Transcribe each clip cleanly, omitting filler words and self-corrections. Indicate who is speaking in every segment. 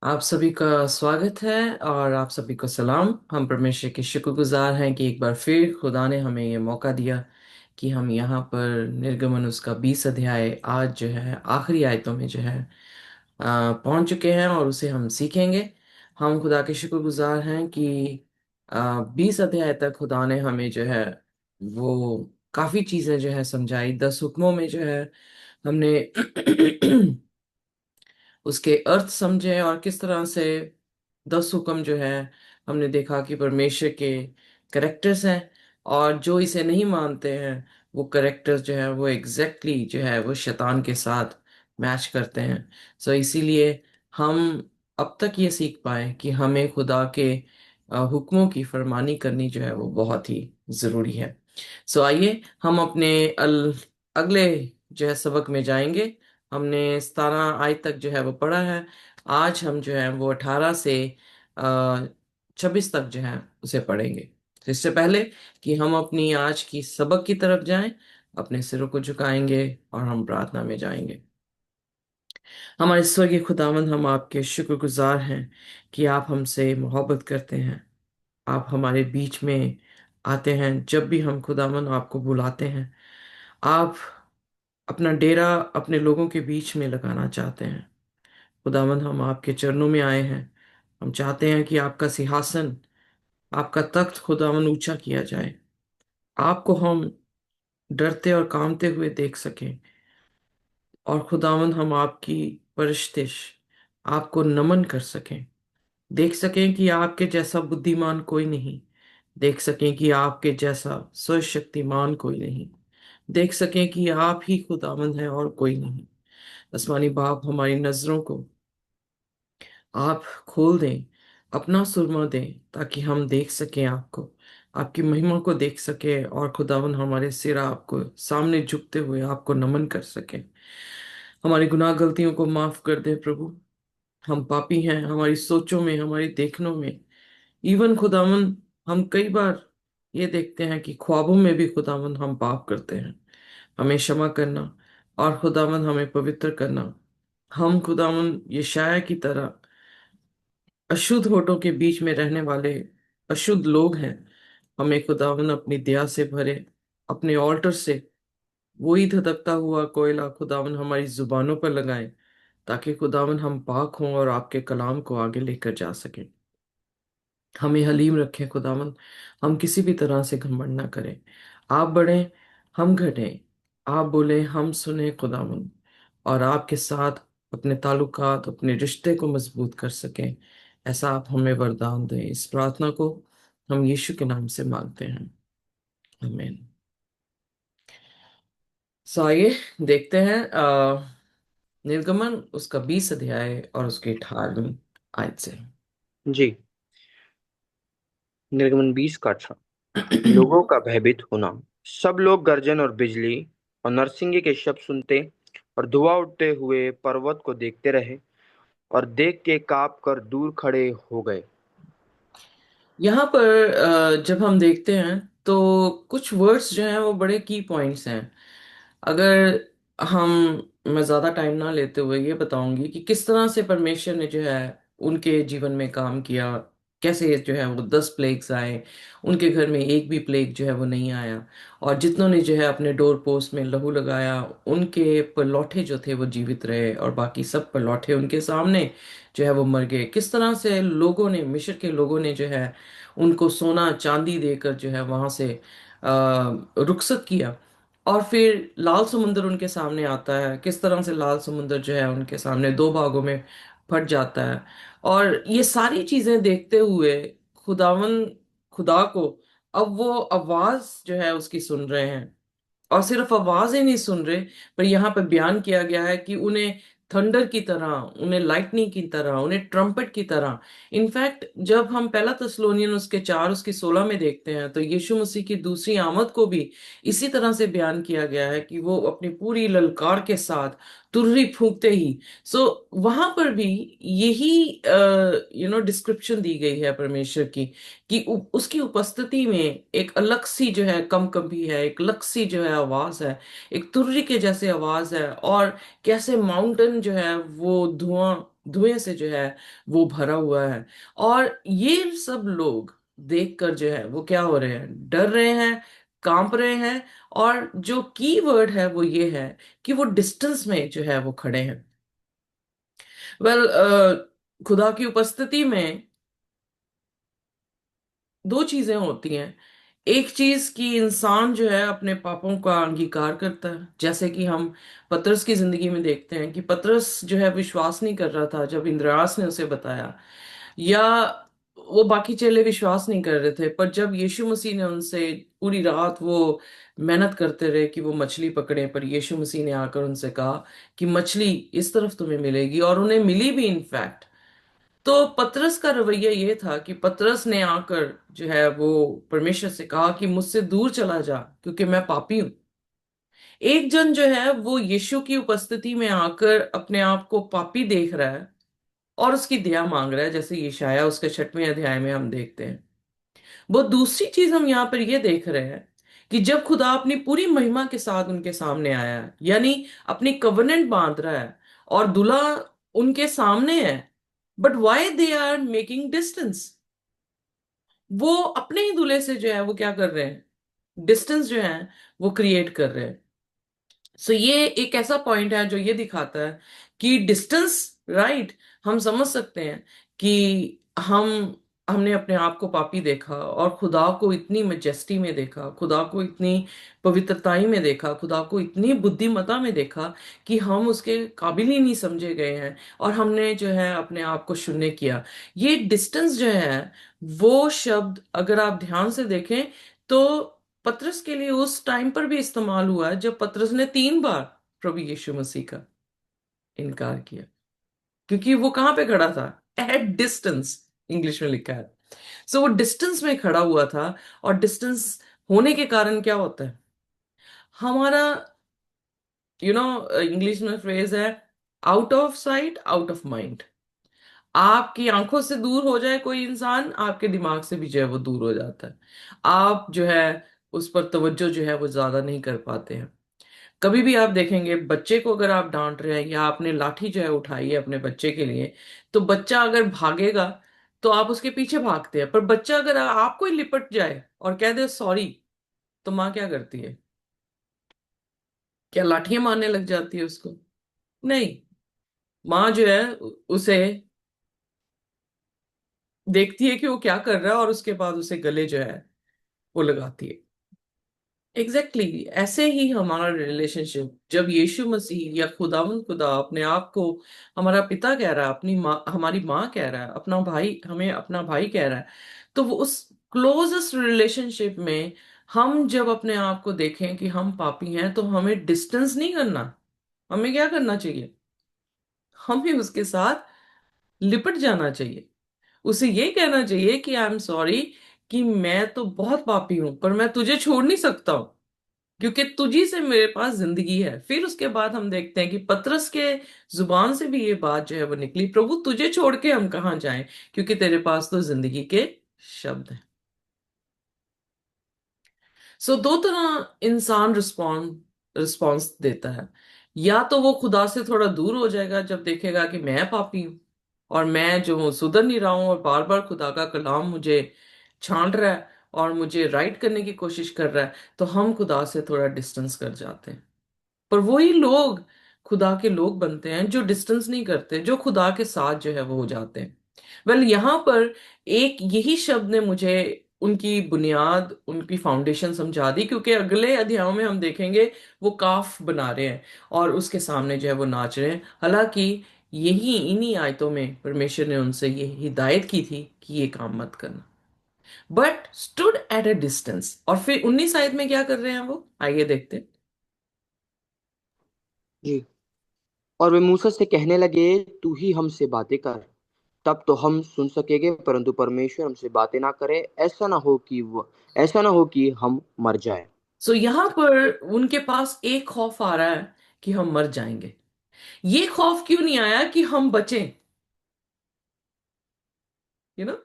Speaker 1: आप सभी का स्वागत है और आप सभी को सलाम। हम परमेश्वर के शुक्रगुजार हैं कि एक बार फिर खुदा ने हमें ये मौका दिया कि हम यहाँ पर निर्गमन उसका 20 अध्याय आज जो है आखिरी आयतों में जो है पहुंच चुके हैं और उसे हम सीखेंगे। हम खुदा के शुक्रगुजार हैं कि 20 अध्याय तक खुदा ने हमें जो है वो काफ़ी चीज़ें जो है समझाई। 10 हुक्मों में जो है हमने उसके अर्थ समझे और किस तरह से 10 हुक्म जो है हमने देखा कि परमेश्वर के करेक्टर्स हैं और जो इसे नहीं मानते हैं वो करेक्टर्स जो है वो जो है वो शैतान के साथ मैच करते हैं। इसीलिए हम अब तक ये सीख पाए कि हमें खुदा के हुक्मों की फरमानी करनी जो है वो बहुत ही ज़रूरी है। आइए हम अपने अगले जो है सबक में जाएंगे। हमने 17 आयत तक जो है वो पढ़ा है। आज हम जो है वो 18 से 26 तक जो है उसे पढ़ेंगे। तो इससे पहले कि हम अपनी आज की सबक की तरफ जाएं, अपने सिरों को झुकाएंगे और हम प्रार्थना में जाएंगे। हमारे स्वर्गीय खुदावंद, हम आपके शुक्रगुजार हैं कि आप हमसे मोहब्बत करते हैं। आप हमारे बीच में आते हैं जब भी हम खुदावंद आपको बुलाते हैं। आप अपना डेरा अपने लोगों के बीच में लगाना चाहते हैं। खुदावंद, हम आपके चरणों में आए हैं। हम चाहते हैं कि आपका सिंहासन, आपका तख्त खुदावंद ऊंचा किया जाए। आपको हम डरते और कांपते हुए देख सकें और खुदावंद हम आपकी परस्तिश, आपको नमन कर सकें। देख सकें कि आपके जैसा बुद्धिमान कोई नहीं। देख सकें कि आपके जैसा सर्वशक्तिमान कोई नहीं। देख सकें कि आप ही खुदावंद हैं और कोई नहीं। आसमानी बाप, हमारी नजरों को आप खोल दें, अपना सुरमा दें ताकि हम देख सकें आपको, आपकी महिमा को देख सके और खुदावन हमारे सिर आपको सामने झुकते हुए आपको नमन कर सके। हमारी गुनाह गलतियों को माफ कर दे प्रभु। हम पापी हैं, हमारी सोचों में, हमारी देखनों में, इवन खुदावन हम कई बार ये देखते हैं कि ख्वाबों में भी खुदावन हम पाप करते हैं। हमें क्षमा करना और खुदावन हमें पवित्र करना। हम खुदावन यशाया की तरह अशुद्ध होठों के बीच में रहने वाले अशुद्ध लोग हैं। हमें खुदावन अपनी दया से भरे, अपने ऑल्टर से वही धधकता हुआ कोयला खुदावन हमारी जुबानों पर लगाए ताकि खुदावन हम पाक हों और आपके कलाम को आगे लेकर जा सकें। हमें हलीम रखें खुदावन, हम किसी भी तरह से घमंड ना करें। आप बढ़ें, हम घटें। आप बोले, हम सुने खुदावन, और आपके साथ अपने ताल्लुकात, अपने रिश्ते को मजबूत कर सकें। ऐसा आप हमें वरदान दें। इस प्रार्थना को हम यीशु के नाम से मांगते हैं, आमीन। आइए देखते हैं निर्गमन उसका 20 अध्याय और उसकी 18वीं आयत से।
Speaker 2: जी। निर्गमन 20 का 18। लोगों का भयभीत होना। सब लोग गर्जन और बिजली और नरसिंगे के शब्द सुनते और धुआं उठते हुए पर्वत को देखते रहे और देख के कांप कर दूर खड़े हो गए।
Speaker 1: यहाँ पर जब हम देखते हैं तो कुछ वर्ड्स जो हैं वो बड़े की पॉइंट्स हैं। अगर हम मैं ज़्यादा टाइम ना लेते हुए ये बताऊंगी कि किस तरह से परमेश्वर ने जो है उनके जीवन में काम किया। कैसे जो है वो 10 प्लेग्स आए, उनके घर में एक भी प्लेग जो है वो नहीं आया। और जितनों ने जो है अपने डोर पोस्ट में लहू लगाया, उनके पलौठे जो थे वो जीवित रहे और बाकी सब पलौठे उनके सामने जो है वो मर गए। किस तरह से लोगों ने, मिस्र के लोगों ने जो है उनको सोना चांदी देकर जो है वहां से रुखसत किया। और फिर लाल समुंदर उनके सामने आता है, किस तरह से लाल समुंदर जो है उनके सामने दो भागों में फट जाता है। और ये सारी चीजें देखते हुए खुदावन, खुदा को अब वो आवाज जो है उसकी सुन रहे हैं। और सिर्फ आवाज ही नहीं सुन रहे, पर यहाँ पे बयान किया गया है कि उन्हें थंडर की तरह, उन्हें लाइटनिंग की तरह, उन्हें ट्रम्पेट की तरह। इनफैक्ट जब हम पहला थेसलोनियन उसके 4 उसकी 16 में देखते हैं तो यीशु मसीह की दूसरी आमद को भी इसी तरह से बयान किया गया है कि वो अपनी पूरी ललकार के साथ तुरही फूंकते ही। वहां पर भी यही डिस्क्रिप्शन दी गई है परमेश्वर की कि उसकी उपस्थिति में एक अलग सी जो है कंपकंपी है, एक अलग सी जो है आवाज है, एक तुर्री के जैसे आवाज है। और कैसे माउंटेन जो है वो धुआं धुएं से जो है वो भरा हुआ है। और ये सब लोग देखकर जो है वो क्या हो रहे हैं, डर रहे हैं, कांप रहे हैं। और जो की वर्ड है वो ये है कि वो डिस्टेंस में जो है वो खड़े हैं। वेल, खुदा की उपस्थिति में दो चीजें होती हैं। एक चीज कि इंसान जो है अपने पापों का अंगीकार करता है, जैसे कि हम पतरस की जिंदगी में देखते हैं कि पतरस जो है विश्वास नहीं कर रहा था जब इंद्रियास ने उसे बताया, या वो बाकी चेले विश्वास नहीं कर रहे थे, पर जब यीशु मसीह ने उनसे पूरी रात वो मेहनत करते रहे कि वो मछली पकड़े, पर यीशु मसीह ने आकर उनसे कहा कि मछली इस तरफ तुम्हें मिलेगी, और उन्हें मिली भी इनफैक्ट। तो पतरस का रवैया ये था कि पतरस ने आकर जो है वो परमेश्वर से कहा कि मुझसे दूर चला जा, क्योंकि मैं पापी हूं। एक जन जो है वो यीशु की उपस्थिति में आकर अपने आप को पापी देख रहा है और उसकी दया मांग रहा है, जैसे यशायाह उसके 6वें अध्याय में हम देखते हैं। वो दूसरी चीज हम यहाँ पर ये देख रहे हैं कि जब खुदा अपनी पूरी महिमा के साथ उनके सामने आया है, यानी अपनी कवनेंट बांध रहा है, और दूल्हा उनके सामने है, but why they are making distance? वो अपने ही दूल्हे से जो है वो क्या कर रहे हैं, डिस्टेंस जो है वो क्रिएट कर रहे हैं। सो ये एक ऐसा पॉइंट है जो ये दिखाता है कि डिस्टेंस, राइट, हम समझ सकते हैं कि हमने अपने आप को पापी देखा और खुदा को इतनी मेजेस्टी में देखा, खुदा को इतनी पवित्रताई में देखा, खुदा को इतनी बुद्धिमता में देखा कि हम उसके काबिल ही नहीं समझे गए हैं, और हमने जो है अपने आप को शून्य किया। ये डिस्टेंस जो है, वो शब्द अगर आप ध्यान से देखें तो पतरस के लिए उस टाइम पर भी इस्तेमाल हुआ है जब पतरस ने 3 बार प्रभु यीशु मसीह का इनकार किया, क्योंकि वो कहां पे खड़ा था, एट डिस्टेंस, इंग्लिश में लिखा है। सो वो डिस्टेंस में खड़ा हुआ था। और डिस्टेंस होने के कारण क्या होता है, हमारा इंग्लिश में फ्रेज है, out of sight out of mind. आपकी आंखों से दूर हो जाए कोई इंसान, आपके दिमाग से भी जो है वो दूर हो जाता है। आप जो है उस पर तवज्जो जो है वो ज्यादा नहीं कर पाते हैं। कभी भी आप देखेंगे बच्चे को, अगर आप डांट रहे हैं या आपने लाठी जो है उठाई है अपने बच्चे के लिए, तो बच्चा अगर भागेगा तो आप उसके पीछे भागते हैं, पर बच्चा अगर आपको ही लिपट जाए और कह दे सॉरी, तो माँ क्या करती है? क्या लाठियां मारने लग जाती है उसको? नहीं। माँ जो है उसे देखती है कि वो क्या कर रहा है, और उसके बाद उसे गले जो है वो लगाती है। एग्जैक्टली exactly, ऐसे ही हमारा रिलेशनशिप, जब यीशु मसीह या खुदावंद खुदा अपने आप को हमारा पिता कह रहा है, अपनी माँ हमारी माँ कह रहा है, अपना भाई हमें अपना भाई कह रहा है, तो वो उस क्लोजेस्ट रिलेशनशिप में हम जब अपने आप को देखें कि हम पापी हैं, तो हमें डिस्टेंस नहीं करना। हमें क्या करना चाहिए? हमें उसके साथ लिपट जाना चाहिए। उसे ये कहना चाहिए कि आई एम सॉरी, कि मैं तो बहुत पापी हूं, पर मैं तुझे छोड़ नहीं सकता हूं, क्योंकि तुझी से मेरे पास जिंदगी है। फिर उसके बाद हम देखते हैं कि पतरस के जुबान से भी ये बात जो है वो निकली, प्रभु तुझे छोड़ के हम कहाँ जाएं, क्योंकि तेरे पास तो जिंदगी के शब्द हैं। सो दो तरह इंसान रिस्पॉन्स देता है। या तो वो खुदा से थोड़ा दूर हो जाएगा जब देखेगा कि मैं पापी हूं और मैं जो हूं सुधर नहीं रहा हूं, और बार बार खुदा का कलाम मुझे छांट रहा है और मुझे राइट करने की कोशिश कर रहा है, तो हम खुदा से थोड़ा डिस्टेंस कर जाते हैं। पर वही लोग खुदा के लोग बनते हैं जो डिस्टेंस नहीं करते, जो खुदा के साथ जो है वो हो जाते हैं। वेल, यहाँ पर एक यही शब्द ने मुझे उनकी बुनियाद, उनकी फाउंडेशन समझा दी, क्योंकि अगले अध्यायों में हम देखेंगे वो काफ बना रहे हैं और उसके सामने जो है वो नाच रहे हैं। हालांकि यही इन्हीं आयतों में परमेश्वर ने उनसे ये हिदायत की थी कि ये काम मत करना, but stood at a distance. और फिर 19 आयत में क्या कर रहे हैं वो, आइए देखते हैं।
Speaker 2: जी। और वे मूसा से कहने लगे, तू ही हमसे बातें कर, तब तो हम सुन सकेंगे, परंतु परमेश्वर हमसे बातें ना करे, ऐसा ना हो कि हम मर जाए।
Speaker 1: सो यहाँ पर उनके पास एक खौफ आ रहा है कि हम मर जाएंगे। ये खौफ क्यों नहीं आया कि हम बचें, यू नो?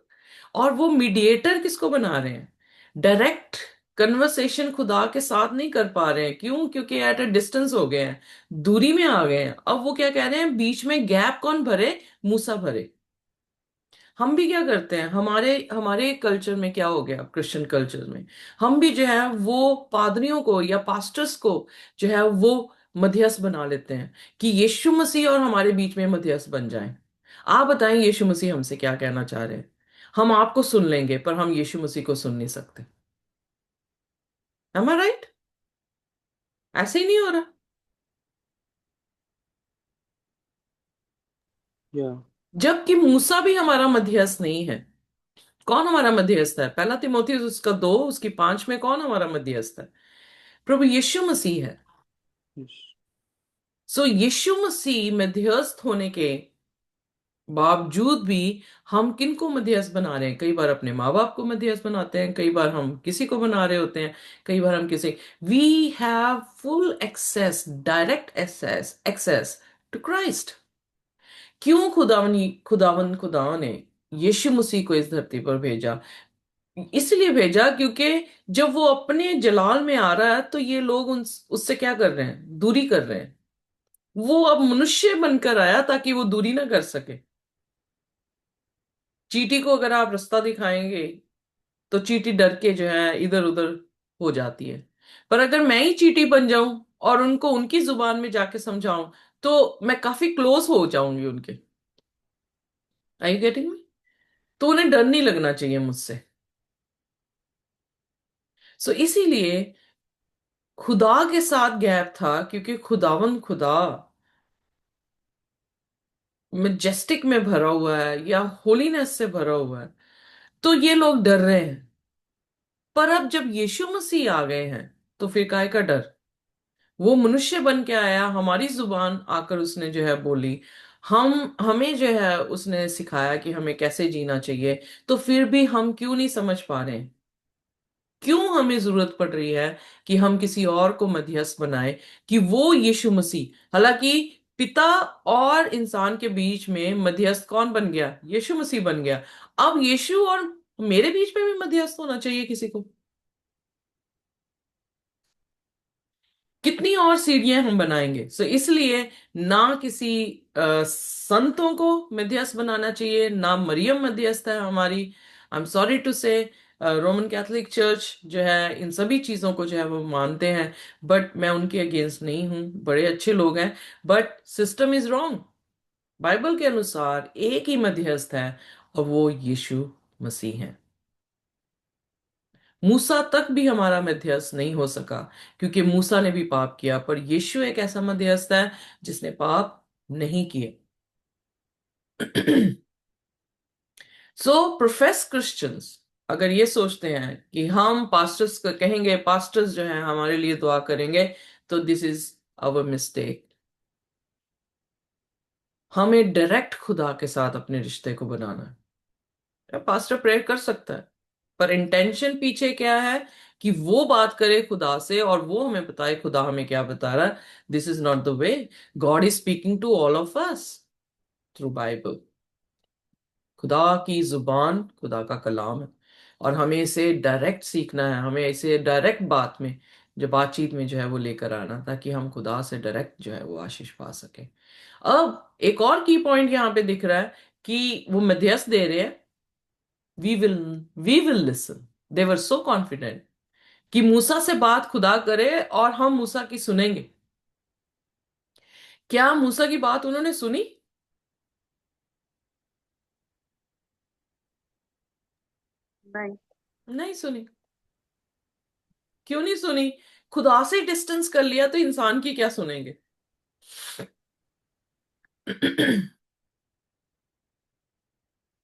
Speaker 1: और वो मीडिएटर किसको बना रहे हैं? डायरेक्ट कन्वर्सेशन खुदा के साथ नहीं कर पा रहे हैं। क्यों? क्योंकि एट अ डिस्टेंस हो गए हैं, दूरी में आ गए हैं। अब वो क्या कह रहे हैं, बीच में गैप कौन भरे? मूसा भरे। हम भी क्या करते हैं, हमारे हमारे कल्चर में क्या हो गया, क्रिश्चियन कल्चर में हम भी जो है वो पादरियों को या पास्टर्स को जो है वो मध्यस्थ बना लेते हैं कि यीशु मसीह और हमारे बीच में मध्यस्थ बन जाएं। आप बताएं यीशु मसीह हमसे क्या कहना चाह रहे हैं? हम आपको सुन लेंगे पर हम यीशु मसीह को सुन नहीं सकते। एम आई राइट? ऐसे ही नहीं हो रहा?
Speaker 2: या
Speaker 1: जबकि मूसा भी हमारा मध्यस्थ नहीं है। कौन हमारा मध्यस्थ है? पहला तिमोथेयुस उसका 2 उसकी 5 में कौन हमारा मध्यस्थ है? प्रभु यीशु मसीह है। सो यीशु मसीह मध्यस्थ होने के बावजूद भी हम किन को मध्यस्थ बना रहे हैं? कई बार अपने माँ बाप को मध्यस्थ बनाते हैं, कई बार हम किसी को बना रहे होते हैं, कई बार हम किसी। We have full access, direct access access to Christ. क्यों खुदा ने यीशु मसीह को इस धरती पर भेजा? इसलिए भेजा क्योंकि जब वो अपने जलाल में आ रहा है तो ये लोग उससे क्या कर रहे हैं, दूरी कर रहे हैं। वो अब मनुष्य बनकर आया ताकि वो दूरी ना कर सके। चींटी को अगर आप रास्ता दिखाएंगे तो चींटी डर के जो है इधर उधर हो जाती है। पर अगर मैं ही चींटी बन जाऊं और उनको उनकी जुबान में जाके समझाऊं तो मैं काफी क्लोज हो जाऊंगी उनके। आई यू गेटिंग मी? तो उन्हें डर नहीं लगना चाहिए मुझसे। सो इसीलिए खुदा के साथ गैप था, क्योंकि खुदा मैजेस्टिक में भरा हुआ है या होलीनेस से भरा हुआ है, तो ये लोग डर रहे हैं। पर अब जब यीशु मसीह आ गए हैं तो फिर काय का डर? वो मनुष्य बन के आया, हमारी जुबान आकर उसने जो है बोली, हम हमें जो है उसने सिखाया कि हमें कैसे जीना चाहिए। तो फिर भी हम क्यों नहीं समझ पा रहे हैं? क्यों हमें जरूरत पड़ रही है कि हम किसी और को मध्यस्थ बनाए, कि वो यीशु मसीह, हालांकि पिता और इंसान के बीच में मध्यस्थ कौन बन गया? यीशु मसीह बन गया। अब यीशु और मेरे बीच में भी मध्यस्थ होना चाहिए किसी को। कितनी और सीढ़ियां हम बनाएंगे? सो इसलिए ना किसी संतों को मध्यस्थ बनाना चाहिए, ना मरियम मध्यस्थ है हमारी। आई एम सॉरी टू से, रोमन कैथोलिक चर्च जो है इन सभी चीजों को जो है वो मानते हैं, बट मैं उनके अगेंस्ट नहीं हूं, बड़े अच्छे लोग हैं। But system is wrong. Bible के अनुसार एक ही मध्यस्थ है और वो यीशु मसीह है। मूसा तक भी हमारा मध्यस्थ नहीं हो सका क्योंकि मूसा ने भी पाप किया, पर यीशु एक ऐसा मध्यस्थ है जिसने पाप नहीं किए। सो प्रोफेस क्रिश्चियंस अगर ये सोचते हैं कि हम पास्टर्स को कहेंगे, पास्टर्स जो है हमारे लिए दुआ करेंगे, तो दिस इज आवर मिस्टेक। हमें डायरेक्ट खुदा के साथ अपने रिश्ते को बनाना है। पास्टर प्रेयर कर सकता है, पर इंटेंशन पीछे क्या है? कि वो बात करे खुदा से और वो हमें बताए खुदा हमें क्या बता रहा है। This is not the way. God is speaking to all of us through Bible. खुदा की जुबान खुदा का कलाम है और हमें इसे डायरेक्ट सीखना है, हमें इसे डायरेक्ट बात में जो बातचीत में जो है वो लेकर आना, ताकि हम खुदा से डायरेक्ट जो है वो आशीष पा सके। अब एक और की पॉइंट यहाँ पे दिख रहा है कि वो मध्यस्थ दे रहे हैं। We will we will listen. They were so confident कि मूसा से बात खुदा करे और हम मूसा की सुनेंगे। क्या मूसा की बात उन्होंने सुनी?
Speaker 2: नहीं।
Speaker 1: नहीं सुनी। क्यों नहीं सुनी? खुदा से डिस्टेंस कर लिया तो इंसान की क्या सुनेंगे?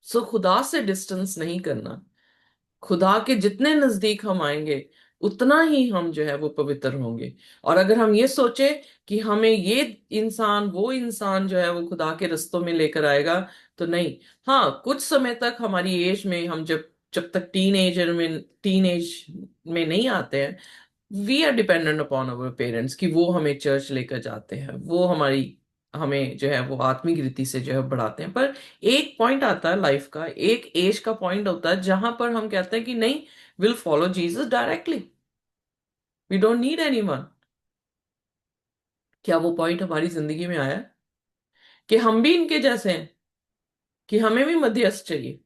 Speaker 1: सो खुदा से डिस्टेंस नहीं करना। खुदा के जितने नजदीक हम आएंगे उतना ही हम जो है वो पवित्र होंगे। और अगर हम ये सोचे कि हमें ये इंसान वो इंसान जो है वो खुदा के रस्तों में लेकर आएगा, तो नहीं। हाँ, कुछ समय तक हमारी एज में हम जब जब तक टीन एज में नहीं आते हैं, we are dependent upon our parents कि वो हमें चर्च लेकर जाते हैं, वो हमारी हमें जो है वो आत्मिक रीति से जो है बढ़ाते हैं। पर एक पॉइंट आता है लाइफ का, एक एज का पॉइंट होता है जहां पर हम कहते हैं कि नहीं, will follow Jesus directly. We don't need anyone. क्या वो पॉइंट हमारी जिंदगी में आया कि हम भी इनके जैसे हैं, कि हमें भी मध्यस्थ चाहिए?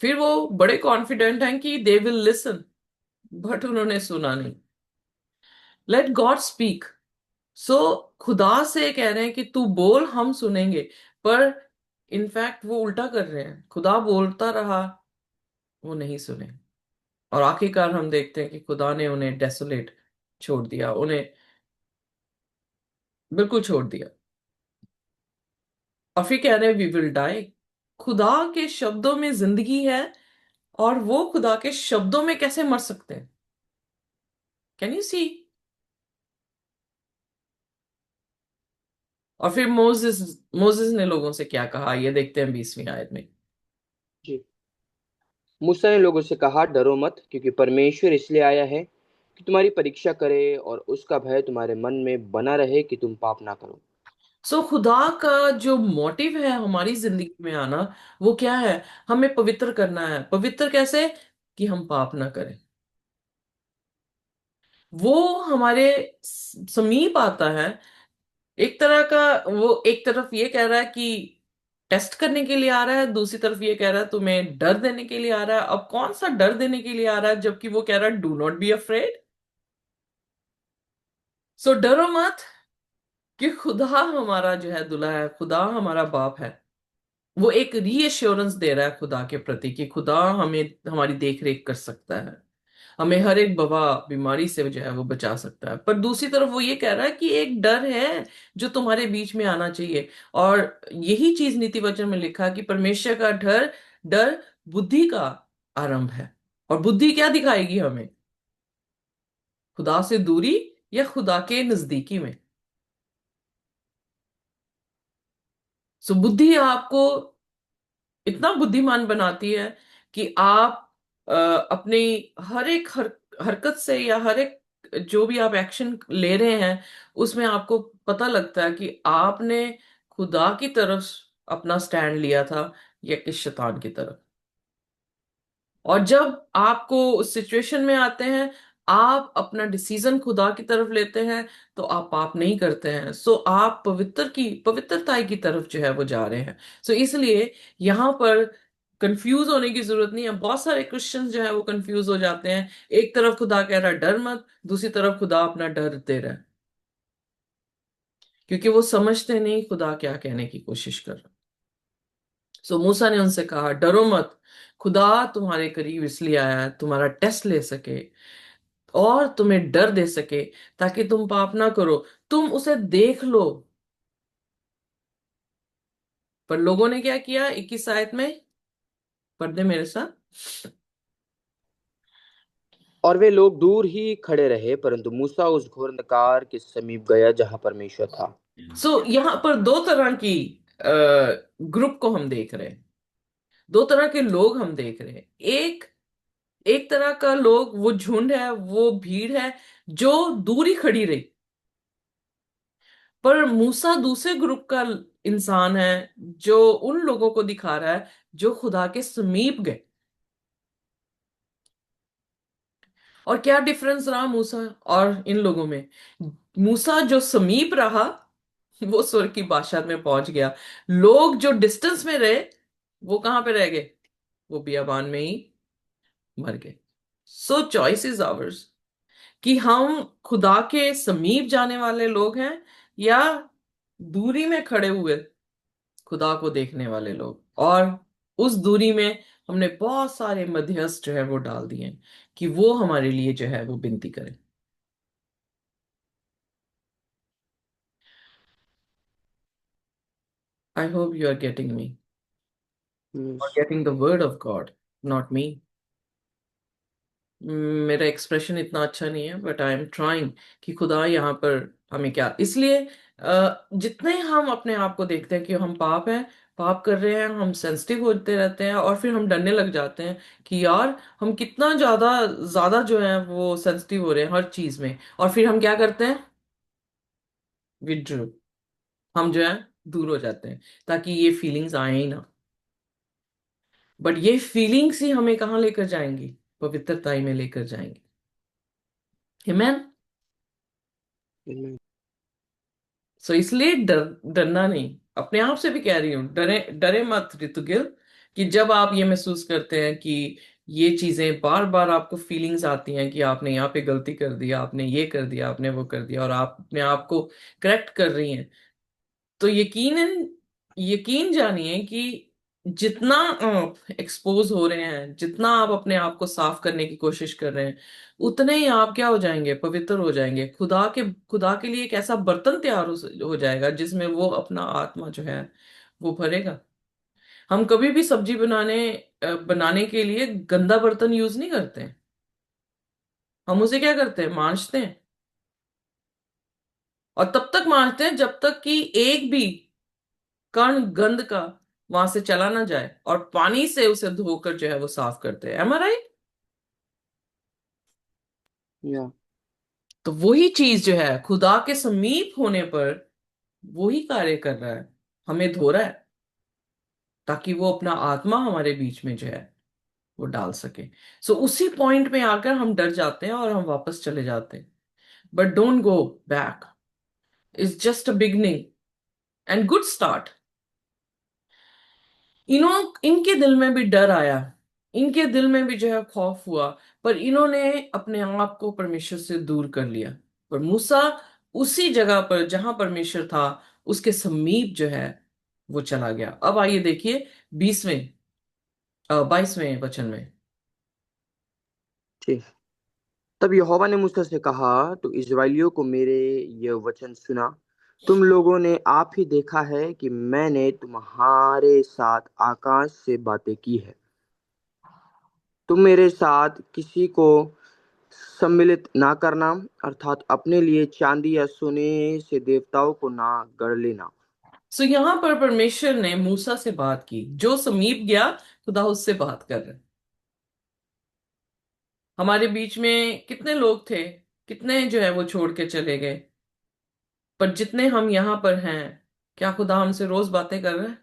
Speaker 1: फिर वो बड़े कॉन्फिडेंट हैं कि दे विल लिसन, बट उन्होंने सुना नहीं। Let God speak. सो खुदा से कह रहे हैं कि तू बोल, हम सुनेंगे। पर इनफैक्ट वो उल्टा कर रहे हैं, खुदा बोलता रहा, वो नहीं सुने। और आखिरकार हम देखते हैं कि खुदा ने उन्हें डेसोलेट छोड़ दिया, उन्हें बिल्कुल छोड़ दिया। और फिर कह रहे हैं वी विल डाई। खुदा के शब्दों में जिंदगी है, और वो खुदा के शब्दों में कैसे मर सकते हैं? Can you see? और फिर मोसेस मोसेस ने लोगों से क्या कहा, ये देखते हैं 20वीं आयत में।
Speaker 2: जी। मूसा ने लोगों से कहा, डरो मत, क्योंकि परमेश्वर इसलिए आया है कि तुम्हारी परीक्षा करे और उसका भय तुम्हारे मन में बना रहे कि तुम पाप ना करो।
Speaker 1: सो खुदा का जो मोटिव है हमारी जिंदगी में आना, वो क्या है? हमें पवित्र करना है। पवित्र कैसे? कि हम पाप ना करें। वो हमारे समीप आता है। एक तरह का, वो एक तरफ ये कह रहा है कि टेस्ट करने के लिए आ रहा है, दूसरी तरफ ये कह रहा है तुम्हें डर देने के लिए आ रहा है। अब कौन सा डर देने के लिए आ रहा है, जबकि वो कह रहा है डू नॉट बी अफ्रेड। सो डरो मत, कि खुदा हमारा जो है दूल्हा है, खुदा हमारा बाप है। वो एक रीएश्योरेंस दे रहा है खुदा के प्रति कि खुदा हमें, हमारी देख रेख कर सकता है, हमें हर एक बवा बीमारी से जो है वो बचा सकता है। पर दूसरी तरफ वो ये कह रहा है कि एक डर है जो तुम्हारे बीच में आना चाहिए। और यही चीज नीति वचन में लिखा कि परमेश्वर का डर, डर बुद्धि का आरंभ है। और बुद्धि क्या दिखाएगी हमें? खुदा से दूरी या खुदा के नजदीकी में? सो बुद्धि आपको इतना बुद्धिमान बनाती है कि आप अपनी हर एक हरकत से, या हर एक जो भी आप एक्शन ले रहे हैं, उसमें आपको पता लगता है कि आपने खुदा की तरफ अपना स्टैंड लिया था या कि शैतान की तरफ। और जब आपको उस सिचुएशन में आते हैं, आप अपना डिसीजन खुदा की तरफ लेते हैं, तो आप पाप नहीं करते हैं। सो आप पवित्रता की तरफ जो है वो जा रहे हैं। सो इसलिए यहाँ पर कंफ्यूज होने की जरूरत नहीं है। बहुत सारे क्रिश्चियंस जो है वो कंफ्यूज हो जाते हैं। एक तरफ खुदा कह रहा है डर मत, दूसरी तरफ खुदा अपना डर दे रहा है, क्योंकि वो समझते नहीं खुदा क्या कहने की कोशिश कर रहा है। सो मूसा ने उनसे कहा डरो मत। खुदा तुम्हारे करीब इसलिए आया है, तुम्हारा टेस्ट ले सके और तुम्हें डर दे सके, ताकि तुम पाप ना करो। तुम उसे देख लो। पर लोगों ने क्या किया? 21 आयत में पढ़ दे मेरे साथ।
Speaker 2: और वे लोग दूर ही खड़े रहे, परंतु मूसा उस घोर अंधकार के समीप गया जहां परमेश्वर था।
Speaker 1: सो यहाँ पर दो तरह की ग्रुप को हम देख रहे हैं, दो तरह के लोग हम देख रहे हैं। एक एक तरह का लोग, वो झुंड है, वो भीड़ है जो दूरी खड़ी रही। पर मूसा दूसरे ग्रुप का इंसान है, जो उन लोगों को दिखा रहा है जो खुदा के समीप गए। और क्या डिफरेंस रहा मूसा और इन लोगों में? मूसा जो समीप रहा, वो स्वर्ग की बादशाहत में पहुंच गया। लोग जो डिस्टेंस में रहे, वो कहां पे रह गए? वो बियाबान में ही मर गए। सो चॉइस इज आवर्स, कि हम खुदा के समीप जाने वाले लोग हैं, या दूरी में खड़े हुए खुदा को देखने वाले लोग। और उस दूरी में हमने बहुत सारे मध्यस्थ जो है वो डाल दिए हैं, कि वो हमारे लिए जो है वो विनती करें। I hope you are getting me,
Speaker 2: hmm.
Speaker 1: और getting the word of God, not me. मेरा एक्सप्रेशन इतना अच्छा नहीं है, बट आई एम ट्राइंग कि खुदा यहाँ पर हमें क्या, इसलिए जितने हम अपने आप को देखते हैं कि हम पाप हैं, पाप कर रहे हैं, हम सेंसिटिव होते रहते हैं, और फिर हम डरने लग जाते हैं कि यार हम कितना ज्यादा ज्यादा जो है वो सेंसिटिव हो रहे हैं हर चीज में। और फिर हम क्या करते हैं? विड्रू, हम जो है दूर हो जाते हैं, ताकि ये फीलिंग्स आए ही ना। बट ये फीलिंग्स ही हमें कहाँ लेकर जाएंगी? पवित्रताई में लेकर जाएंगे। Amen?
Speaker 2: Amen.
Speaker 1: सो इसलिए डरना नहीं। अपने आप से भी कह रही हूँ, डरे डरे मत ऋतुगिल। कि जब आप ये महसूस करते हैं कि ये चीजें बार बार आपको फीलिंग्स आती हैं कि आपने यहाँ पे गलती कर दिया, आपने ये कर दिया, आपने वो कर दिया, और आप अपने आप को करेक्ट कर रही हैं, तो यकीनन यकीन जानिए कि जितना आप एक्सपोज हो रहे हैं, जितना आप अपने आप को साफ करने की कोशिश कर रहे हैं, उतने ही आप क्या हो जाएंगे? पवित्र हो जाएंगे। खुदा के लिए एक ऐसा बर्तन तैयार हो जाएगा जिसमें वो अपना आत्मा जो है वो भरेगा। हम कभी भी सब्जी बनाने के लिए गंदा बर्तन यूज नहीं करते हैं। हम उसे क्या करते हैं? मांजते हैं। और तब तक मांजते हैं जब तक कि एक भी कण गंध का वहां से चला ना जाए, और पानी से उसे धोकर जो है वो साफ करते हैं। एम आई राइट?
Speaker 2: Yeah.
Speaker 1: तो वही चीज जो है खुदा के समीप होने पर वही कार्य कर रहा है, हमें धो रहा है, ताकि वो अपना आत्मा हमारे बीच में जो है वो डाल सके। सो उसी पॉइंट में आकर हम डर जाते हैं और हम वापस चले जाते हैं। But don't go back. It's just a beginning and good start. इनके दिल में भी डर आया, इनके दिल में भी जो है खौफ हुआ, पर इन्होंने अपने आप को परमेश्वर से दूर कर लिया। पर मूसा उसी जगह पर जहां परमेश्वर था उसके समीप जो है वो चला गया। अब आइए देखिए 22वें वचन में।
Speaker 2: ठीक। तब यहोवा ने मूसा से कहा, तो इस्राएलियों को मेरे ये वचन सुना। तुम लोगों ने आप ही देखा है कि मैंने तुम्हारे साथ आकाश से बातें की है। तुम मेरे साथ किसी को सम्मिलित ना करना, अर्थात अपने लिए चांदी या सोने से देवताओं को ना गढ़ लेना।
Speaker 1: सो यहां पर परमेश्वर ने मूसा से बात की, जो समीप गया खुदा उससे बात कर रहे। हमारे बीच में कितने लोग थे, कितने जो है वो छोड़ के चले गए, पर जितने हम यहाँ पर हैं, क्या खुदा हमसे रोज बातें कर रहा है?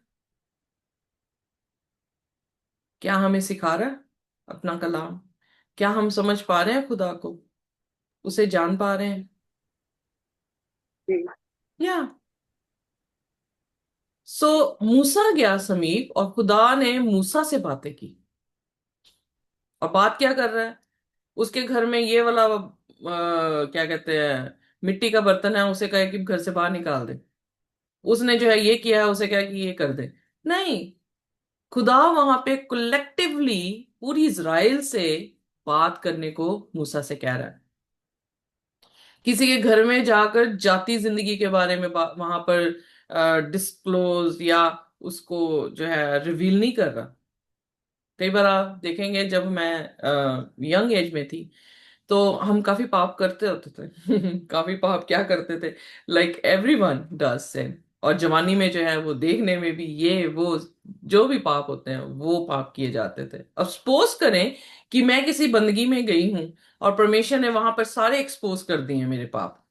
Speaker 1: क्या हमें सिखा रहा है अपना कलाम? क्या हम समझ पा रहे हैं खुदा को? उसे जान पा रहे हैं? या सो मूसा गया समीप और खुदा ने मूसा से बातें की। और बात क्या कर रहा है? उसके घर में ये वाला क्या कहते हैं, मिट्टी का बर्तन है, उसे कहे कि घर से बाहर निकाल दे। उसने जो है ये किया है, उसे क्या कि ये कर दे। नहीं, खुदा वहां पे कलेक्टिवली पूरी इज़राइल से बात करने को मूसा से कह रहा है। किसी के घर में जाकर जाति जिंदगी के बारे में वहां पर डिस्क्लोज या उसको जो है रिवील नहीं कर रहा। कई बार आप देखेंगे, जब मैं यंग एज में थी तो हम काफी पाप करते होते थे। काफी पाप क्या करते थे, लाइक एवरीवन डज सिन। और जवानी में जो है वो देखने में भी ये वो जो भी पाप होते हैं वो पाप किए जाते थे। अब सपोज करें कि मैं किसी बंदगी में गई हूं और परमेश्वर ने वहां पर सारे एक्सपोज कर दिए हैं मेरे पाप।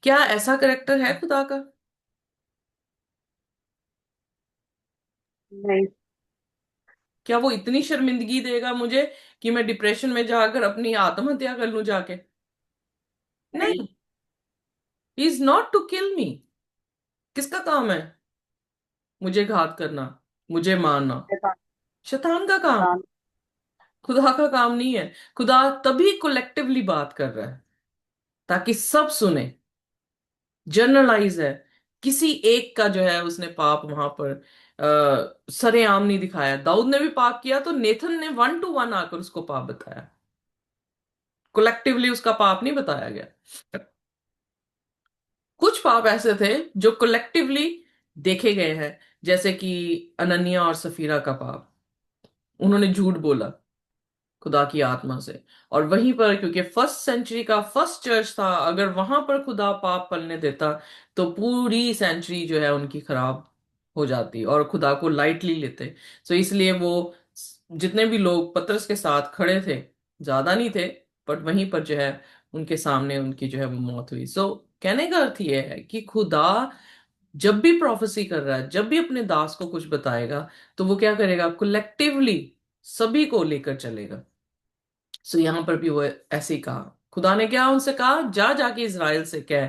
Speaker 1: क्या ऐसा करेक्टर है खुदा का?
Speaker 2: नहीं।
Speaker 1: क्या वो इतनी शर्मिंदगी देगा मुझे कि मैं डिप्रेशन में जाकर अपनी आत्महत्या कर लूं जाके? नहीं। He is not to kill me. किसका काम है मुझे घात करना, मुझे मारना? शैतान का काम। खुदा का काम नहीं है। खुदा तभी कोलेक्टिवली बात कर रहा है ताकि सब सुने। जनरलाइज है। किसी एक का जो है उसने पाप वहां पर सरेआम नहीं दिखाया। दाऊद ने भी पाप किया तो नेथन ने 1 to 1 आकर उसको पाप बताया। कोलेक्टिवली उसका पाप नहीं बताया गया। कुछ पाप ऐसे थे जो कलेक्टिवली देखे गए हैं, जैसे कि अनन्या और सफीरा का पाप। उन्होंने झूठ बोला खुदा की आत्मा से। और वहीं पर, क्योंकि फर्स्ट सेंचुरी का फर्स्ट चर्च था, अगर वहां पर खुदा पाप पलने देता तो पूरी सेंचुरी जो है उनकी खराब हो जाती और खुदा को लाइटली लेते। सो इसलिए वो जितने भी लोग पतरस के साथ खड़े थे, ज्यादा नहीं थे, बट वहीं पर जो है उनके सामने उनकी जो है वो मौत हुई। सो कहने का अर्थ ये है कि खुदा जब भी प्रोफेसी कर रहा है, जब भी अपने दास को कुछ बताएगा, तो वो क्या करेगा, कलेक्टिवली सभी को लेकर चलेगा। सो यहां पर भी वो ऐसे ही कहा, खुदा ने क्या उनसे कहा, जा जाके इज़राइल से कह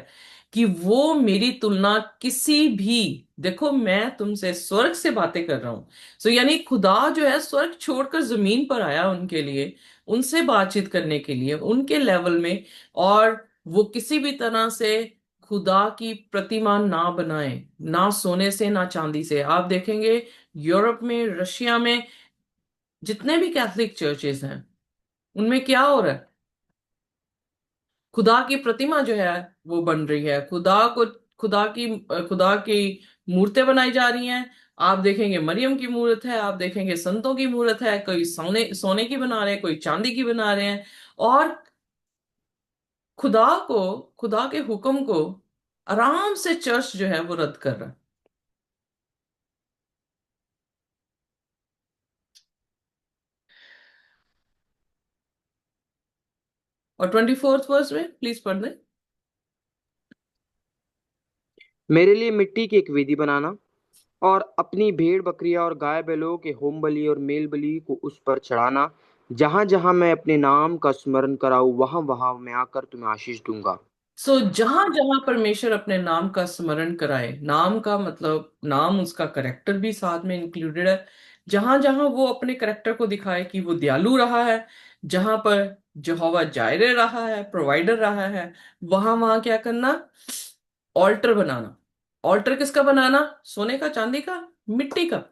Speaker 1: कि वो मेरी तुलना किसी भी, देखो मैं तुमसे स्वर्ग से बातें कर रहा हूं। सो यानी खुदा जो है स्वर्ग छोड़कर जमीन पर आया उनके लिए, उनसे बातचीत करने के लिए उनके लेवल में। और वो किसी भी तरह से खुदा की प्रतिमा ना बनाए, ना सोने से ना चांदी से। आप देखेंगे यूरोप में, रशिया में, जितने भी कैथोलिक चर्चेस हैं, उनमें क्या हो रहा है, खुदा की प्रतिमा जो है वो बन रही है, खुदा की मूर्तें बनाई जा रही हैं। आप देखेंगे मरियम की मूर्त है, आप देखेंगे संतों की मूर्त है, कोई सोने सोने की बना रहे हैं, कोई चांदी की बना रहे हैं। और खुदा को, खुदा के हुक्म को आराम से चर्च जो है वो रद्द कर रहा है। और 24th वर्स में प्लीज पढ़ दें।
Speaker 2: मेरे लिए मिट्टी की एक वेदी बनाना, और अपनी भेड़ बकरियां और गाय बैलों के होम बलि और मेल बलि को उस पर चढ़ाना। जहां जहां मैं अपने नाम का स्मरण कराऊं, वहां वहां मैं आकर तुम्हें आशीष दूंगा।
Speaker 1: जहां जहां परमेश्वर अपने नाम का स्मरण कराए, नाम का मतलब नाम, उसका करेक्टर भी साथ में इंक्लूडेड है। जहां जहां वो अपने करेक्टर को दिखाए कि वो दयालु रहा है, जहां पर यहोवा जायरे रहा है, प्रोवाइडर रहा है, वहां वहां क्या करना, ऑल्टर बनाना। ऑल्टर किसका बनाना, सोने का, चांदी का, मिट्टी का।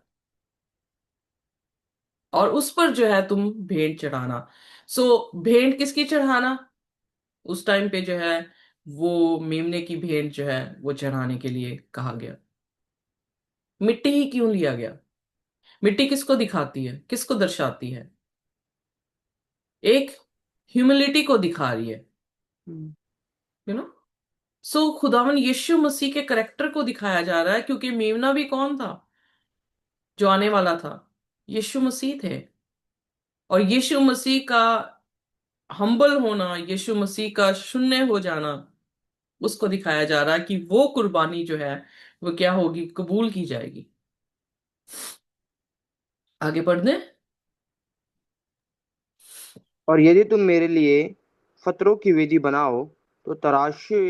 Speaker 1: और उस पर जो है तुम भेंट चढ़ाना। भेंट किसकी चढ़ाना, उस टाइम पे जो है वो मेमने की भेंट जो है वो चढ़ाने के लिए कहा गया। मिट्टी ही क्यों लिया गया, मिट्टी किसको दिखाती है, किसको दर्शाती है, एक ह्यूमिलिटी को दिखा रही है, यू नो। खुदावन यीशु मसीह के करेक्टर को दिखाया जा रहा है, क्योंकि मेमना भी कौन था जो आने वाला था, यीशु मसीह थे। और यीशु मसीह का हम्बल होना, यीशु मसीह का शून्य हो जाना, उसको दिखाया जा रहा है कि वो कुर्बानी जो है वो क्या होगी, कबूल की जाएगी। आगे बढ़ दें।
Speaker 2: और यदि तुम मेरे लिए फतरों की वेदी बनाओ, तो तराशे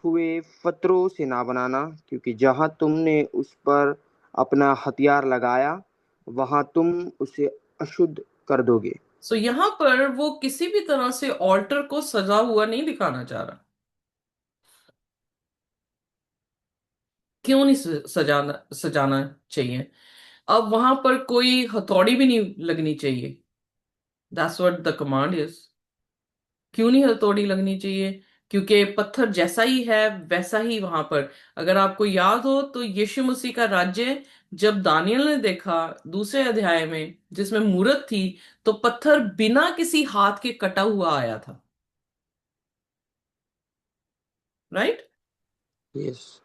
Speaker 2: हुए फतरों से ना बनाना, क्योंकि जहां तुमने उस पर अपना हथियार लगाया, वहां तुम उसे अशुद्ध कर दोगे।
Speaker 1: यहां पर वो किसी भी तरह से ऑल्टर को सजा हुआ नहीं दिखाना चाह रहा। क्यों नहीं सजाना, सजाना चाहिए। अब वहां पर कोई हथौड़ी भी नहीं लगनी चाहिए। That's what the command is. क्यों नहीं हथौड़ी लगनी चाहिए, क्योंकि पत्थर जैसा ही है वैसा ही वहां पर। अगर आपको याद हो तो यीशु मसीह का राज्य, जब दानियल ने देखा दूसरे अध्याय में जिसमें मूरत थी, तो पत्थर बिना किसी हाथ के कटा हुआ आया था, राइट।
Speaker 2: यस।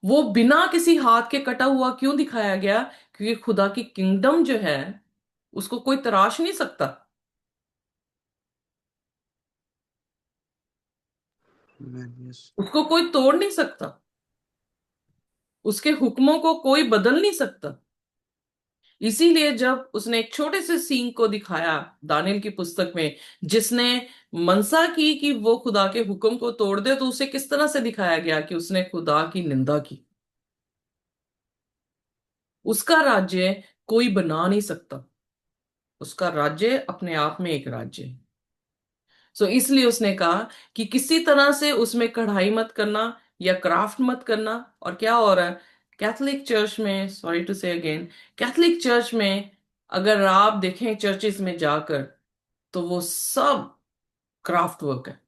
Speaker 1: वो बिना किसी हाथ के कटा हुआ क्यों दिखाया गया, क्योंकि खुदा की किंगडम जो है उसको कोई तराश नहीं सकता,
Speaker 2: यस।
Speaker 1: उसको कोई तोड़ नहीं सकता, उसके हुक्मों को कोई बदल नहीं सकता। इसीलिए जब उसने एक छोटे से सीन को दिखाया दानियल की पुस्तक में, जिसने मनसा की कि वो खुदा के हुक्म को तोड़ दे, तो उसे किस तरह से दिखाया गया कि उसने खुदा की निंदा की। उसका राज्य कोई बना नहीं सकता, उसका राज्य अपने आप में एक राज्य है। इसलिए उसने कहा कि किसी तरह से उसमें कढ़ाई मत करना या क्राफ्ट मत करना। और क्या हो रहा है कैथोलिक चर्च में, सॉरी टू से अगेन, कैथोलिक चर्च में अगर आप देखें चर्चिस में जाकर, तो वो सब क्राफ्ट वर्क है।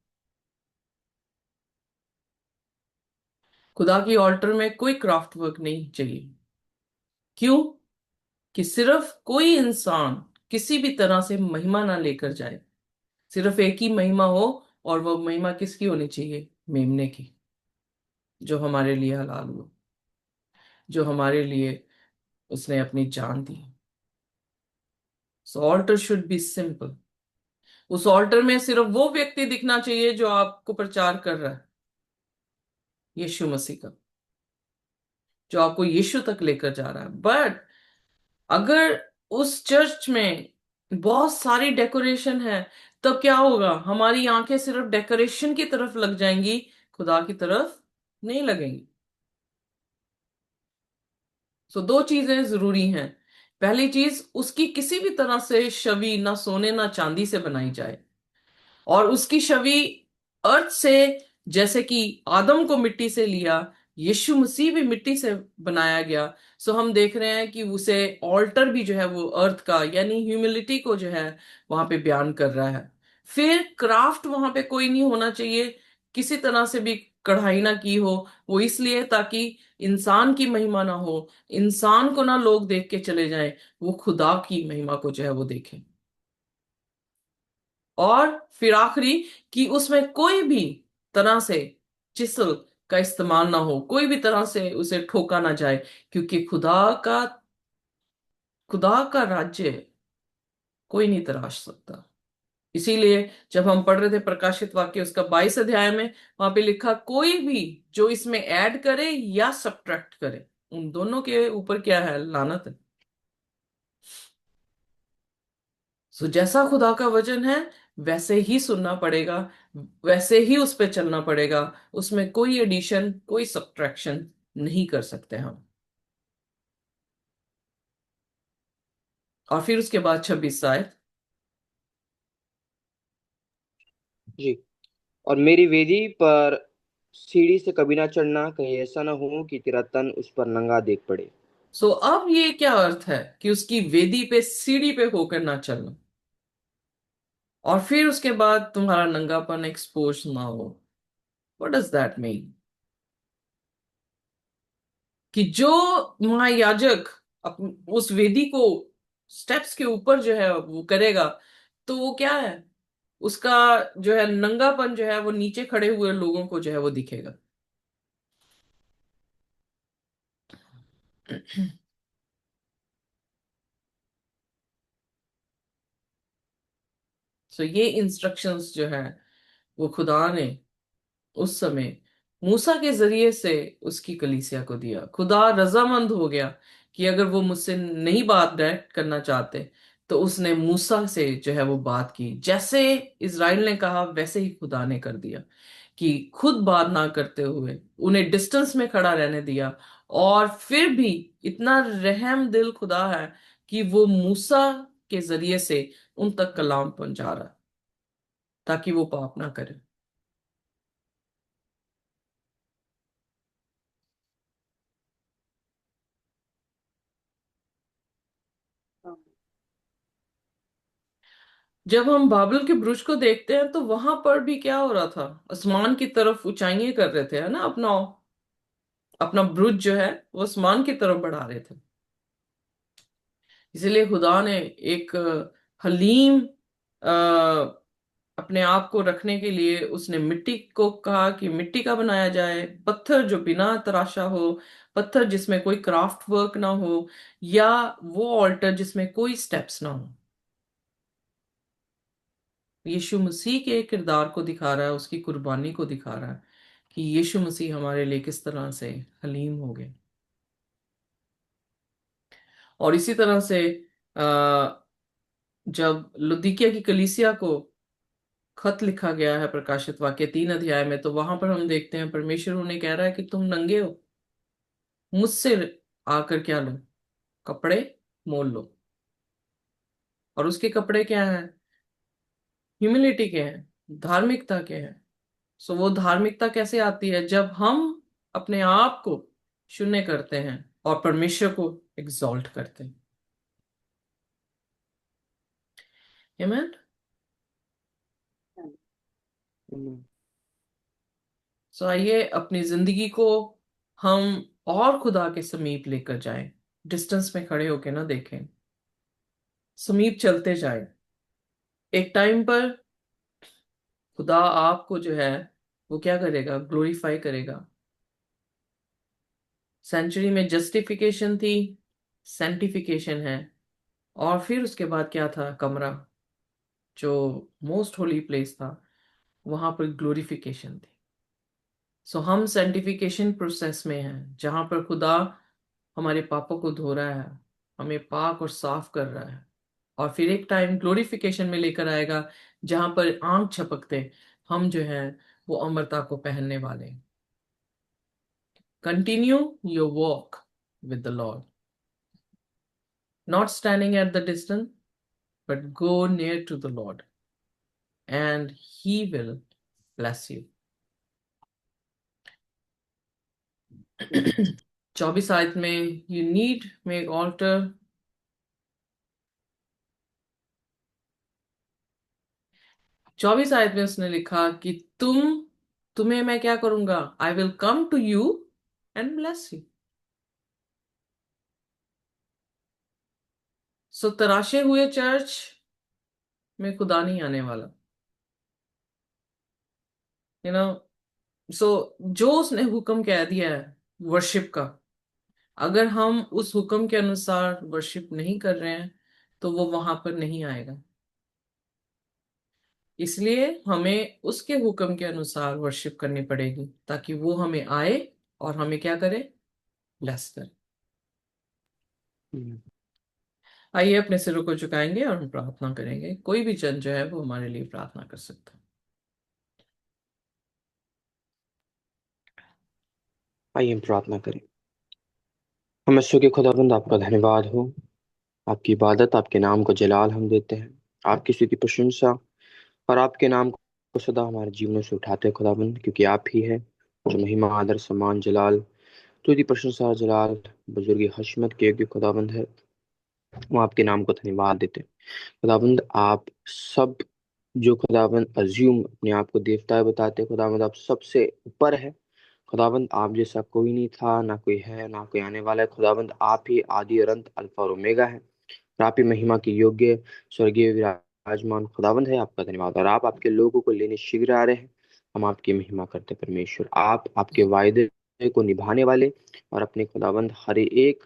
Speaker 1: खुदा की ऑल्टर में कोई क्राफ्ट वर्क नहीं चाहिए। क्यों, कि सिर्फ कोई इंसान किसी भी तरह से महिमा ना लेकर जाए, सिर्फ एक ही महिमा हो। और वो महिमा किसकी होनी चाहिए, मेमने की, जो हमारे लिए हलाल हुआ, जो हमारे लिए उसने अपनी जान दी। Altar should be simple. उस ऑल्टर में सिर्फ वो व्यक्ति दिखना चाहिए जो आपको प्रचार कर रहा है, यीशु मसीह का। जो आपको यीशु तक लेकर जा रहा है। बट अगर उस चर्च में बहुत सारी डेकोरेशन है, तब क्या होगा? हमारी आंखें सिर्फ डेकोरेशन की तरफ लग जाएंगी, खुदा की तरफ नहीं लगेंगी। सो दो चीजें जरूरी हैं। पहली चीज, उसकी किसी भी तरह से छवि ना सोने ना चांदी से बनाई जाए, और उसकी छवि अर्थ से, जैसे कि आदम को मिट्टी से लिया, यीशु मसीह भी मिट्टी से बनाया गया। सो हम देख रहे हैं कि उसे ऑल्टर भी जो है वो अर्थ का, यानी ह्यूमिलिटी को जो है वहां पे बयान कर रहा है। फिर क्राफ्ट वहां पे कोई नहीं होना चाहिए, किसी तरह से भी कढ़ाई ना की हो। वो इसलिए ताकि इंसान की महिमा ना हो, इंसान को ना लोग देख के चले जाएं, वो खुदा की महिमा को जो है वो देखें। और फिर आखिरी, कि उसमें कोई भी तरह से चिसल का इस्तेमाल ना हो, कोई भी तरह से उसे ठोका ना जाए, क्योंकि खुदा का राज्य कोई नहीं तराश सकता। इसीलिए जब हम पढ़ रहे थे प्रकाशित वाक्य उसका 22 अध्याय में, वहां पे लिखा, कोई भी जो इसमें ऐड करे या सब्ट्रैक्ट करे, उन दोनों के ऊपर क्या है? लानत है। सो जैसा खुदा का वचन है वैसे ही सुनना पड़ेगा, वैसे ही उस पे चलना पड़ेगा। उसमें कोई एडिशन, कोई सब्ट्रैक्शन नहीं कर सकते हम। और फिर उसके बाद 26 आयत।
Speaker 2: जी। और मेरी वेदी पर सीढ़ी से कभी ना चढ़ना, कहीं ऐसा ना हो कि तेरा तन उस पर नंगा देख पड़े।
Speaker 1: सो अब ये क्या अर्थ है कि उसकी वेदी पे, सीढ़ी पे होकर ना चलना, और फिर उसके बाद तुम्हारा नंगापन एक्सपोज ना हो? What does that mean? कि जो महायाजक उस वेदी को स्टेप्स के ऊपर जो है वो करेगा, तो वो क्या है? उसका जो है नंगापन जो है वो नीचे खड़े हुए लोगों को जो है वो दिखेगा। सो ये इंस्ट्रक्शंस जो है वो खुदा ने उस समय मूसा के जरिए से उसकी कलीसिया को दिया। खुदा रजामंद हो गया कि अगर वो मुझसे नहीं बात डायरेक्ट करना चाहते, तो उसने मूसा से जो है वो बात की। जैसे इज़राइल ने कहा वैसे ही खुदा ने कर दिया, कि खुद बात ना करते हुए उन्हें डिस्टेंस में खड़ा रहने दिया। और फिर भी इतना रहम दिल खुदा है कि वो मूसा के जरिए से उन तक कलाम पहुंचा रहा है, ताकि वो पाप ना करे। जब हम बाबल के ब्रुज को देखते हैं, तो वहां पर भी क्या हो रहा था? आसमान की तरफ ऊंचाइयां कर रहे थे, है ना? अपना अपना ब्रुज जो है वो आसमान की तरफ बढ़ा रहे थे। इसलिए खुदा ने एक हलीम अपने आप को रखने के लिए उसने मिट्टी को कहा कि मिट्टी का बनाया जाए, पत्थर जो बिना तराशा हो, पत्थर जिसमें कोई क्राफ्ट वर्क ना हो, या वो ऑल्टर जिसमें कोई स्टेप्स ना हो। यीशु मसीह के किरदार को दिखा रहा है, उसकी कुर्बानी को दिखा रहा है, कि यीशु मसीह हमारे लिए किस तरह से हलीम हो गए। और इसी तरह से आ, जब लुदीकिया की कलीसिया को खत लिखा गया है प्रकाशित वाक्य 3 अध्याय में, तो वहां पर हम देखते हैं परमेश्वर उन्हें कह रहा है कि तुम नंगे हो, मुझसे आकर क्या लो? कपड़े मोल लो। और उसके कपड़े क्या हैं? ह्यूमिलिटी के हैं, धार्मिकता के हैं। सो वो धार्मिकता कैसे आती है? जब हम अपने आप को शून्य करते हैं और परमेश्वर को एग्जॉल्ट करते हैं। आमीन।
Speaker 2: हम्म।
Speaker 1: सो आइए अपनी जिंदगी को हम और खुदा के समीप लेकर जाएं। डिस्टेंस में खड़े होके ना देखें, समीप चलते जाएं। एक टाइम पर खुदा आपको जो है वो क्या करेगा? ग्लोरीफाई करेगा। सेंचुरी में जस्टिफिकेशन थी, सेंटिफिकेशन है, और फिर उसके बाद क्या था? कमरा, जो मोस्ट होली प्लेस था, वहां पर ग्लोरिफिकेशन थी। सो हम सेंटिफिकेशन प्रोसेस में हैं, जहां पर खुदा हमारे पापों को धो रहा है, हमें पाक और साफ कर रहा है। और फिर एक टाइम ग्लोरिफिकेशन में लेकर आएगा जहां पर आंख झपकते हम जो है वो अमरता को पहनने वाले हैं। Continue your walk with the Lord, not standing at the distance, but go near to the Lord and He will bless you. 24 आयत में you need make altar। 24 आयत में उसने लिखा कि तुम्हें मैं क्या करूंगा, I will come to you and bless you। सो तराशे हुए चर्च में खुदा नहीं आने वाला, यू नो। सो जो उसने हुक्म कह दिया है वर्शिप का, अगर हम उस हुक्म के अनुसार वर्शिप नहीं कर रहे हैं तो वो वहां पर नहीं आएगा। इसलिए हमें उसके हुक्म के अनुसार वर्शिप करनी पड़ेगी ताकि वो हमें आए और हमें क्या करे, ब्लेस करे।
Speaker 2: हम्म।
Speaker 1: आइए अपने सिरों को झुकाएंगे और हम प्रार्थना करेंगे। कोई भी जन जो है वो हमारे लिए प्रार्थना कर सकता है।
Speaker 2: आइए हम प्रार्थना करें। हम ईश्वर के खुदाबंद आपका धन्यवाद हो। आपकी इबादत, आपके नाम को जलाल हम देते हैं। आपकी स्तुति प्रशंसा और आपके नाम को सदा हमारे जीवनों से उठाते हैं खुदाबंद, क्योंकि आप ही है जो महिमा, आदर, सम्मान, जलाल, स्तुति प्रशंसा और जलाल, बुजुर्गी, हशमत के योग्य खुदाबंद है। हम आपके नाम को धन्यवाद देते हैं खुदाबंद। आप सब जो खुदाबंद अज्यूम अपने आप को देवता बताते हैं खुदाबंद, आप सबसे ऊपर है खुदाबंद। आप जैसा कोई नहीं था, ना कोई है, ना कोई आने वाला है खुदाबंद। आप ही आदि और अंत, अल्फा और ओमेगा है। और आप ही महिमा के योग्य स्वर्गीय विराजमान खुदाबंद है। आपका धन्यवाद। और आप आपके लोगों को लेने शीघ्र आ रहे हैं। हम आपकी महिमा करते हैं परमेश्वर। आप आपके वायदे को निभाने वाले और अपने खुदाबंद हर एक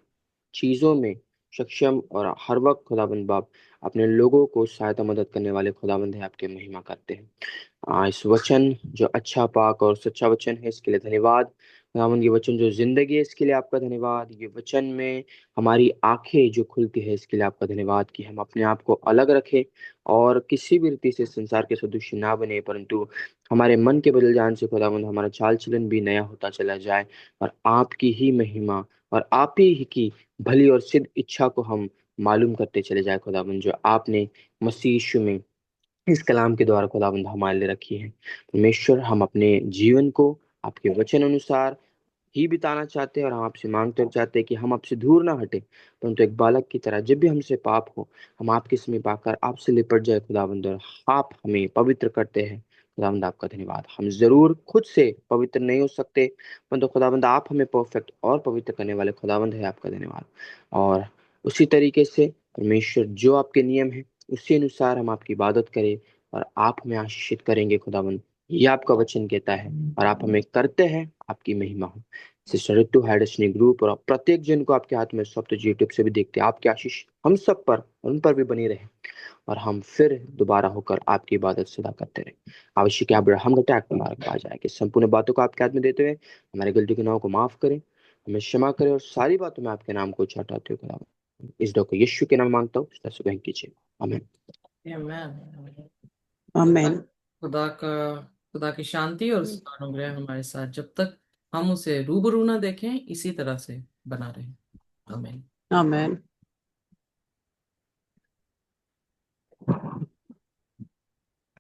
Speaker 2: चीजों में सक्षम और हर वक्त खुदाबंद बाप अपने लोगों को सहायता मदद करने वाले खुदाबंद है। आपके महिमा करते हैं। इस वचन जो अच्छा, पाक और सच्चा वचन है, इसके लिए धन्यवाद खुदावंद। ये वचन जो जिंदगी है, इसके लिए आपका धन्यवाद। ये वचन में हमारी आंखें जो खुलती है, इसके लिए आपका धन्यवाद कि हम अपने आप को अलग रखें और किसी भी रीति से संसार के सदृश ना बने, परंतु हमारे मन के बदल जाने से खुदावंद हमारा चाल चलन भी नया होता चला जाए और आपकी ही महिमा और आप ही की भली और सिद्ध इच्छा को हम मालूम करते चले जाए खुदावंद, जो आपने मसीह यीशु में इस कलाम के द्वारा खुदावंद हमारे लिए रखी है। परमेश्वर, हम अपने जीवन को आपके वचन अनुसार ही बिताना चाहते हैं और हम आपसे मांगते और चाहते हैं कि हम आपसे दूर ना हटे, परंतु एक बालक की तरह जब भी हमसे पाप हो, हम आपके समीप आकर आपसे लिपट जाए खुदावंद, और आप हमें पवित्र करते हैं खुदावंद। आपका धन्यवाद। हम जरूर खुद से पवित्र नहीं हो सकते, परंतु खुदावंद आप हमें परफेक्ट और पवित्र करने वाले खुदावंद है। आपका धन्यवाद। और उसी तरीके से परमेश्वर, जो आपके नियम है उसी अनुसार हम आपकी इबादत करें और आप हमें आशीषित करेंगे खुदावंद। ये आपका वचन कहता है और आप हमें करते हैं। आपकी महिमा हो। सिस्टर रितु, हाइडस्टनी ग्रुप और प्रत्येक जन को आपके हाथ में सब तो यूट्यूब से भी देखते हैं। आपकी आशीष हम सब पर, उन पर भी बनी रहे और हम फिर दोबारा होकर आपकी इबादत सदा करते रहे। आवश्यक है अब्राहम का टैग मुबारक आ जाए कि संपूर्ण बातों को आपके हाथ में देते हुए हमारे गलती गुनाहों को माफ करें, हमें क्षमा करें और सारी बातों में आपके नाम को उचाटाते हुए खुदा, इस दुआ को यीशु के नाम मांगता हूँ, इस तरह से कीजिए। आमीन।
Speaker 1: आमेन। खुदा
Speaker 2: आमीन।
Speaker 1: खुदा का खुदा की शांति और उसका अनुग्रह हमारे साथ जब तक हम उसे रूबरू ना देखें इसी तरह से बना रहे। आमीन।
Speaker 2: आमीन।